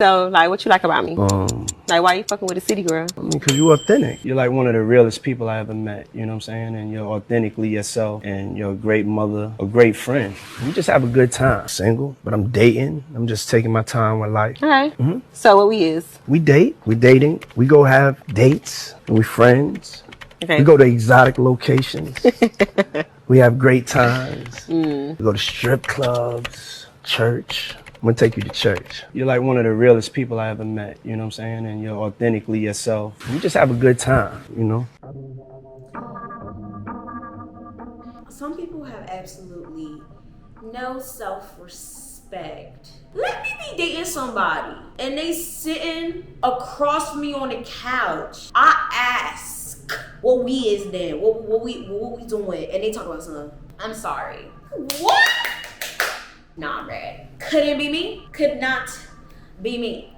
So, like, what you like about me? Like, why you fucking with a city girl? I mean, because you're authentic. You're like one of the realest people I ever met, you know what I'm saying? And you're authentically yourself, and you're a great mother, a great friend. We just have a good time. Single, but I'm dating. I'm just taking my time with life. All right. So, what we is? We date. We dating. We go have dates. And we friends. Okay. We go to exotic locations. We have great times. We go to strip clubs, church. I'm gonna take you to church. You're like one of the realest people I ever met, you know what I'm saying? And you're authentically yourself. We just have a good time, you know? Some people have absolutely no self-respect. Let me be dating somebody and they sitting across from me on the couch. I ask, what we is then? What we doing? And they talk about something. I'm sorry. What? Nah, I'm red. Couldn't be me. Could not be me.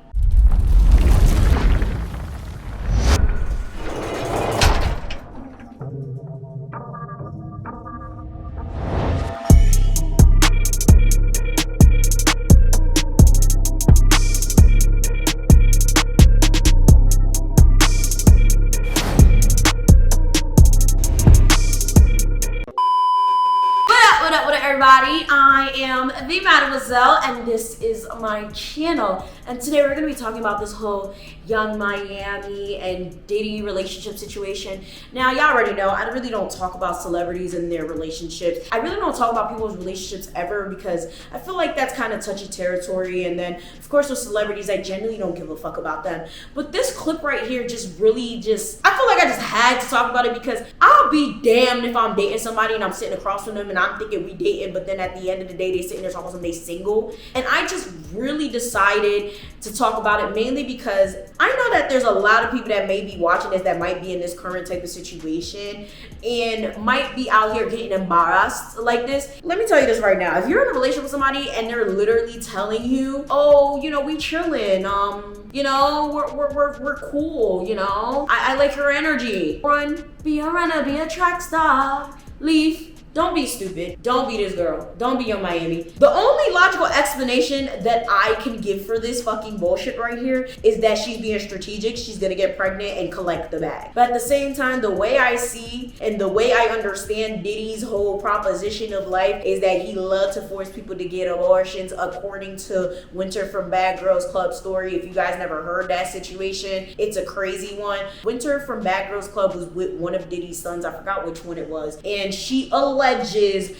What up, everybody? I am the Mademoiselle, and this is my channel. And today we're gonna be talking about this whole Young Miami and Diddy relationship situation. Now, y'all already know I really don't talk about celebrities and their relationships. I really don't talk about people's relationships ever because I feel like that's kind of touchy territory. And then, of course, with celebrities, I generally don't give a fuck about them. But this clip right here I feel like I just had to talk about it because I'll be damned if I'm dating somebody and I'm sitting across from them and I'm thinking we dating, but then at the end of the day, they sitting there talking about they single. And I just really decided to talk about it mainly because I know that there's a lot of people that may be watching this that might be in this current type of situation and might be out here getting embarrassed like this. Let me tell you this right now. If you're in a relationship with somebody and they're literally telling you, oh, you know, we chilling, you know, we're cool, you know, I like your energy. Run, be a runner, be a track star, leave. Don't be stupid. Don't be this girl. Don't be Young Miami. The only logical explanation that I can give for this fucking bullshit right here is that she's being strategic. She's gonna get pregnant and collect the bag. But at the same time, the way I see and the way I understand Diddy's whole proposition of life is that he loves to force people to get abortions, according to Winter from Bad Girls Club story. If you guys never heard that situation, it's a crazy one. Winter from Bad Girls Club was with one of Diddy's sons. I forgot which one it was. And she alleges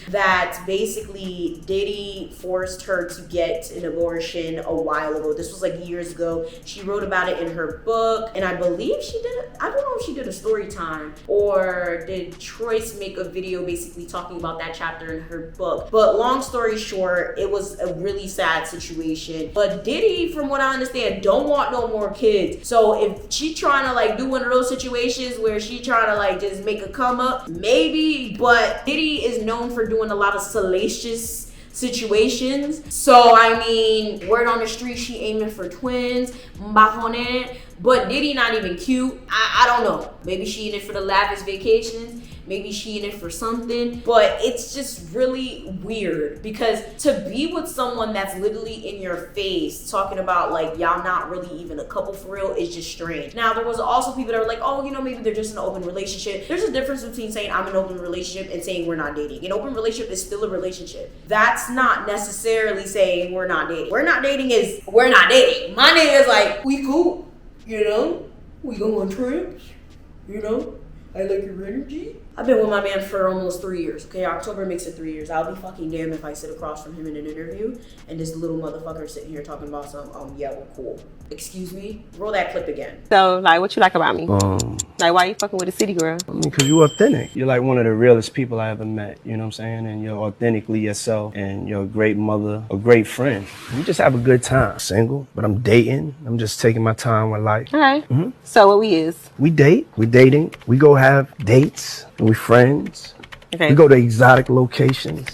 that basically Diddy forced her to get an abortion a while ago. This was like years ago. She wrote about it in her book, and I believe she did it. I don't know if she did a Storytime or did Troyce make a video basically talking about that chapter in her book. But long story short, it was a really sad situation. But Diddy, from what I understand, don't want no more kids. So if she trying to like do one of those situations where she trying to like just make a come up, maybe, but Diddy is known for doing a lot of salacious situations. So I mean, word on the street, she aiming for twins, back on it. But Diddy not even cute. I don't know. Maybe she in it for the lavish vacations. Maybe she in it for something. But it's just really weird because to be with someone that's literally in your face talking about like y'all not really even a couple for real is just strange. Now, there was also people that were like, oh, you know, maybe they're just in an open relationship. There's a difference between saying I'm in an open relationship and saying we're not dating. An open relationship is still a relationship. That's not necessarily saying we're not dating. We're not dating is we're not dating. My nigga is like, we cool. You know, we go on trips, you know, I like your energy. I've been with my man for almost 3 years, okay? October makes it 3 years. I'll be fucking damned if I sit across from him in an interview and this little motherfucker sitting here talking about some, yeah, we're cool. Excuse me? Roll that clip again. So, like, what you like about me? Like, why you fucking with a city girl? I mean, because you're authentic. You're like one of the realest people I ever met, you know what I'm saying? And you're authentically yourself, and you're a great mother, a great friend. We just have a good time. Single, but I'm dating. I'm just taking my time with life. All right. So, what we is? We date. We dating. We go have dates. And we friends. Okay. We go to exotic locations.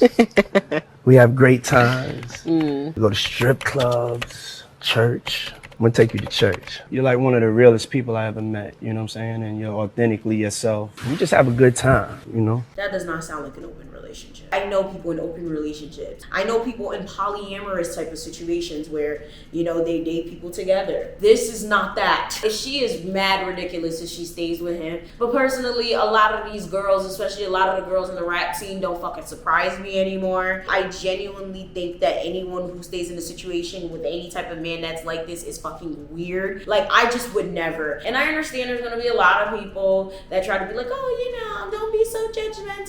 We have great times. We go to strip clubs, church. I'm gonna take you to church. You're like one of the realest people I ever met, you know what I'm saying? And you're authentically yourself. We just have a good time, you know? That does not sound like an open relationship. I know people in open relationships. I know people in polyamorous type of situations where, you know, they date people together. This is not that. She is mad ridiculous if she stays with him. But personally, a lot of these girls, especially a lot of the girls in the rap scene, don't fucking surprise me anymore. I genuinely think that anyone who stays in a situation with any type of man that's like this is fucking weird. Like, I just would never. And I understand there's gonna be a lot of people that try to be like, oh, you know, don't be so judgmental.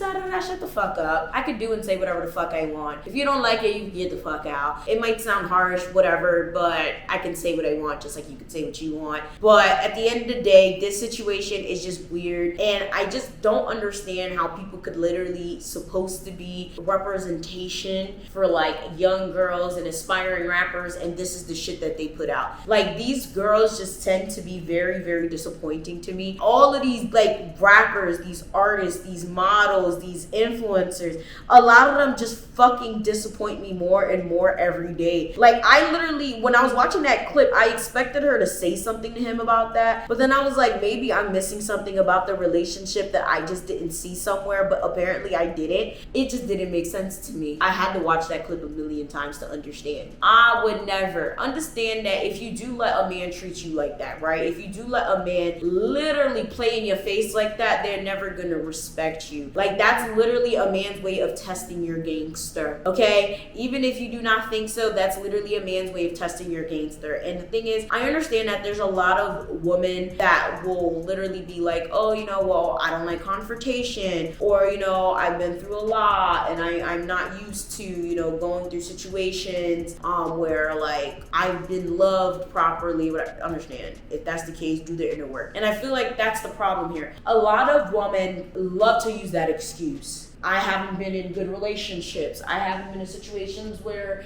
Shut the fuck up. I could do and say whatever the fuck I want. If you don't like it, you can get the fuck out. It might sound harsh, whatever, but I can say what I want just like you can say what you want. But at the end of the day, this situation is just weird. And I just don't understand how people could literally supposed to be representation for like young girls and aspiring rappers, and this is the shit that they put out. Like, these girls just tend to be very, very disappointing to me. All of these like rappers, these artists, these models, these influencers, a lot of them just fucking disappoint me more and more every day. Like, I literally, when I was watching that clip, I expected her to say something to him about that, but then I was like, maybe I'm missing something about the relationship that I just didn't see somewhere, but apparently I didn't. It just didn't make sense to me. I had to watch that clip a million times to understand. I would never understand that if you do let a man treat you like that, right? If you do let a man literally play in your face like that, they're never gonna respect you. Like, that's literally a man's way of testing your gangster, okay? Even if you do not think so, that's literally a man's way of testing your gangster. And the thing is, I understand that there's a lot of women that will literally be like, oh, you know, well, I don't like confrontation, or, you know, I've been through a lot and I'm not used to, you know, going through situations where like I've been loved properly. But I understand, if that's the case, do the inner work. And I feel like that's the problem here. A lot of women love to use that excuse. I haven't been in good relationships. I haven't been in situations where,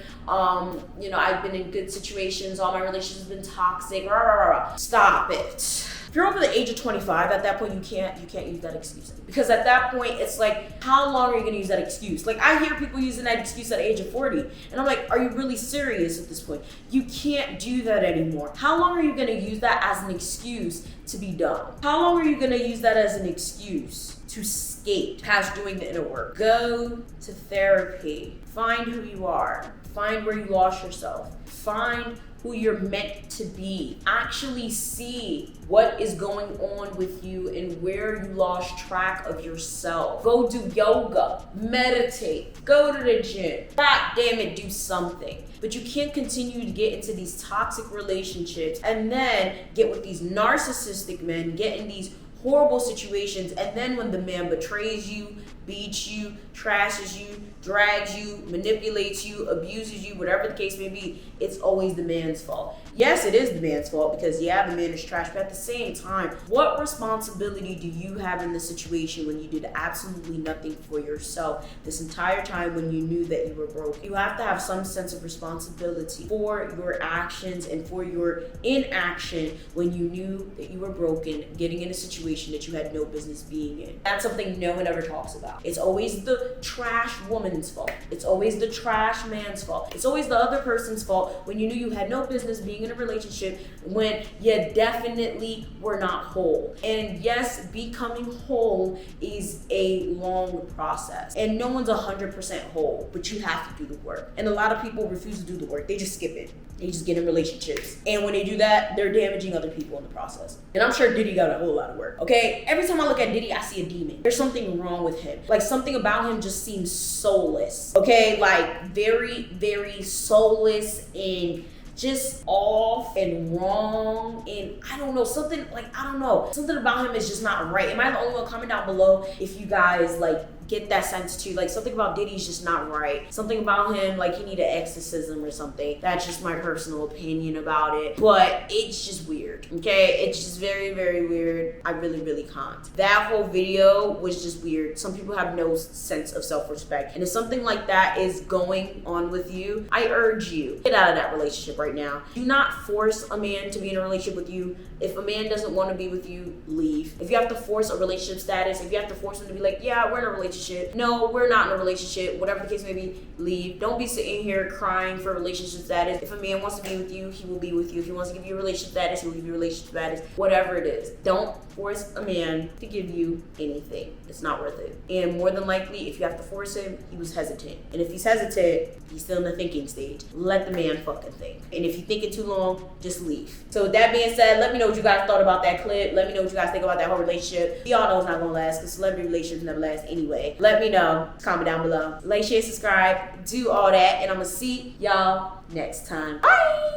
you know, I've been in good situations. All my relationships have been toxic. Rah, rah, rah. Stop it. If you're over the age of 25, at that point, you can't use that excuse. Because at that point, it's like, how long are you gonna use that excuse? Like, I hear people using that excuse at the age of 40. And I'm like, are you really serious at this point? You can't do that anymore. How long are you gonna use that as an excuse to be dumb? How long are you gonna use that as an excuse to skate past doing the inner work? Go to therapy. Find who you are. Find where you lost yourself. Find who you're meant to be. Actually see what is going on with you and where you lost track of yourself. Go do yoga, meditate, go to the gym. God damn it, do something. But you can't continue to get into these toxic relationships and then get with these narcissistic men, get in these horrible situations, and then when the man betrays you, beats you, trashes you, drags you, manipulates you, abuses you, whatever the case may be, it's always the man's fault. Yes, it is the man's fault because, yeah, the man is trash, but at the same time, what responsibility do you have in the situation when you did absolutely nothing for yourself this entire time when you knew that you were broke? You have to have some sense of responsibility for your actions and for your inaction when you knew that you were broken, getting in a situation that you had no business being in. That's something no one ever talks about. It's always the trash woman's fault. It's always the trash man's fault. It's always the other person's fault when you knew you had no business being in a relationship, when you definitely were not whole. And yes, becoming whole is a long process. And no one's 100% whole, but you have to do the work. And a lot of people refuse to do the work. They just skip it. They just get in relationships. And when they do that, they're damaging other people in the process. And I'm sure Diddy got a whole lot of work, okay? Every time I look at Diddy, I see a demon. There's something wrong with him. Like, something about him just seems soulless, okay? Like, very, very soulless and just off and wrong, and I don't know, something about him is just not right. Am I the only one? Comment down below if you guys like get that sense too. Like, something about Diddy's just not right. Something about him, like he needed exorcism or something. That's just my personal opinion about it, but it's just weird, okay? It's just very, very weird. I really, really can't. That whole video was just weird. Some people have no sense of self-respect, and if something like that is going on with you, I urge you, get out of that relationship right now. Do not force a man to be in a relationship with you. If a man doesn't want to be with you, leave. If you have to force a relationship status, if you have to force him to be like, yeah, we're in a relationship, relationship. No, we're not in a relationship. Whatever the case may be, leave. Don't be sitting here crying for relationship status. If a man wants to be with you, he will be with you. If he wants to give you a relationship status, he will give you a relationship status. Whatever it is. Don't force a man to give you anything. It's not worth it. And more than likely, if you have to force him, he was hesitant. And if he's hesitant, he's still in the thinking stage. Let the man fucking think. And if you're thinking too long, just leave. So with that being said, let me know what you guys thought about that clip. Let me know what you guys think about that whole relationship. Y'all know it's not gonna last because celebrity relationships never last anyway. Let me know. Comment down below. Like, share, subscribe, do all that. And I'm gonna see y'all next time. Bye!